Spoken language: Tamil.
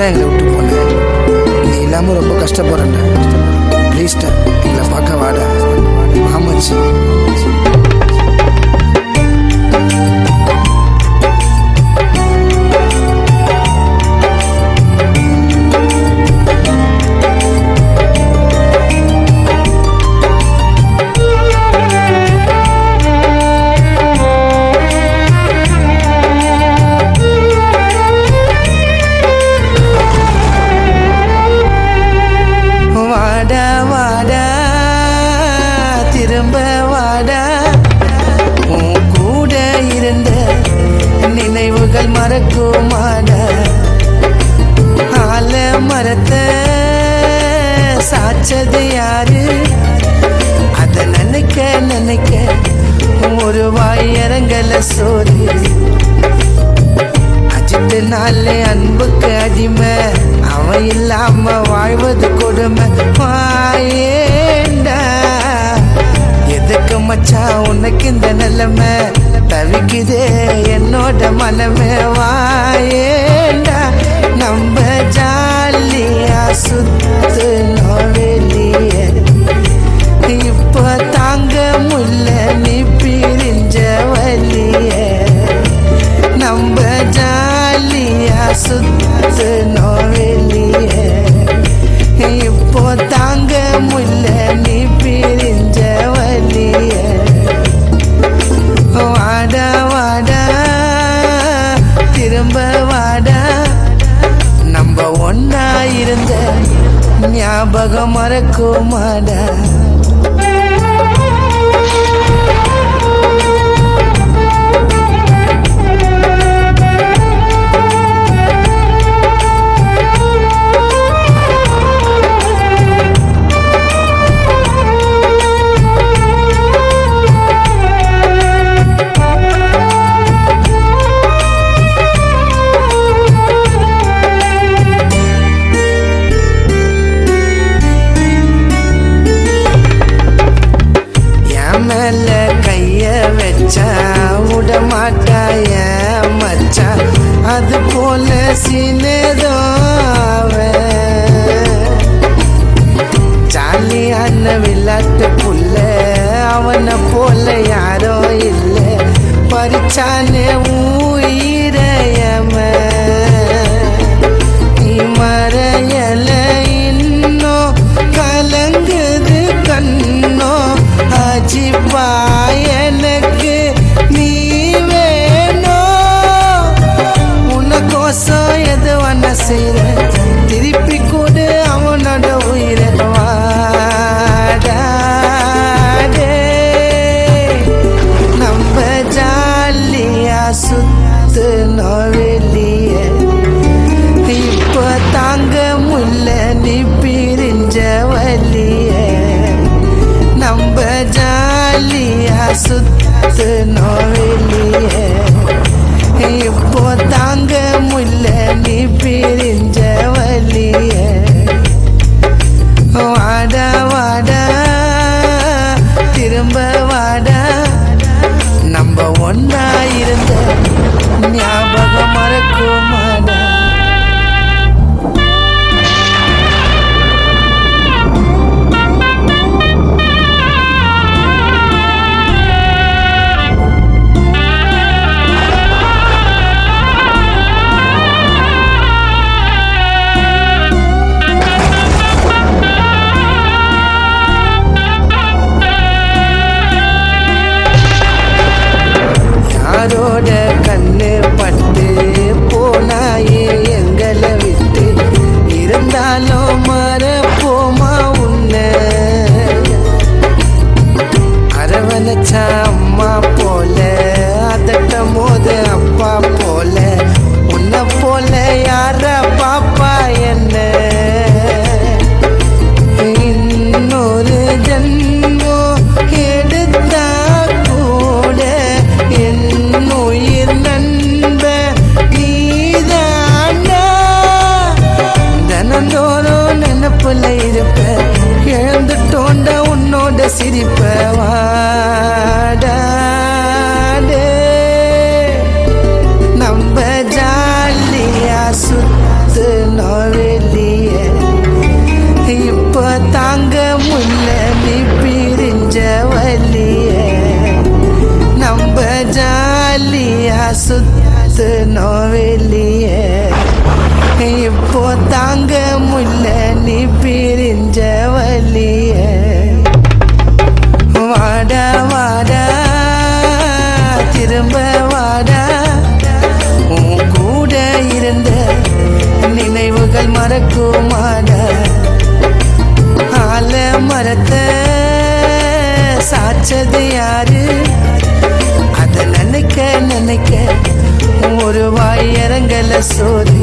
தான் எங்களை விட்டு போனேன். நீ இல்லாமல் ரொம்ப கஷ்டப்படுறேன்டா. ப்ளீஸ்டா எங்களை பார்க்க வாடா. ஆமாச்சு. வாடா வாடா திரும்ப வாடா, உன் கூட இருந்த நினைவுகள் மறக்குமாடா. ஆல மரத்தை சாச்சது யாரு, அத நினைக்க நினைக்க ஒரு வாய் இறங்கல சோறு. அஜித்து நாளே அன்புக்கு அடிமை, அவன் இல்லாம வாழ்வது கொடுமை. வாயேண்டா எதுக்கு மச்சான் உனக்கு இந்த நிலைமை, தவிக்குதே என்னோட மனமே. வாயேண்டா நம்ம ஜாலியா சுத்தணும் வெளியே, இப்ப தாங்க முல்ல நீ பிரிஞ்ச வலியே. நம்ம ஜாலியா சுத்தணும் வெளியே, இப்போ தாங்க முல்ல நீ பிரிஞ்ச வலியே. வாடா வாடா திரும்ப வாடா, நம்ம ஒன்னா இருந்த ஞாபகம் மறக்குமாடா. மேல கைய வச்சா விடமாட்டாய மச்சான், அது போல சின்னதோ ஜாலியான விளையாட்டு புள்ள, அவனை போல யாரோ இல்லை. பறிச்சானே உயிரையம நீ மறையல, இன்னும் கலங்குது கண்ணோ. அஜிப்பா எனக்கு நீ வேணும், உனக்கோசம் எது வண்ண செய்ற, திருப்பி கூடு அவனோட உயிரை. வாடா நம்ம ஜாலியா சுத்தணும் வெளியே, இப்ப தாங்க முல்ல நீ பிரிஞ்ச வலியே. நம்ம ஜாலியா சுத்தணும் வெளியே, இப்போ தாங்க முல்ல நீ பிரிஞ்ச வலியே. வாடா வாடா திரும்ப வாடா, நம்ம ஒன்னா இருந்த ஞாபகம் மறக்குமாடா. மனசு நோவெல்லியே இப்போ தாங்க முல்ல நீ பிரிஞ்ச வலிய வாடா வாடா திரும்ப வாடா உன் கூட இருந்த நினைவுகள் மறக்குமாடா ஆல மரத்தை சாச்சது யாரு அத நினைக்க நினைக்க ஒரு வாய் இறங்கல சோறு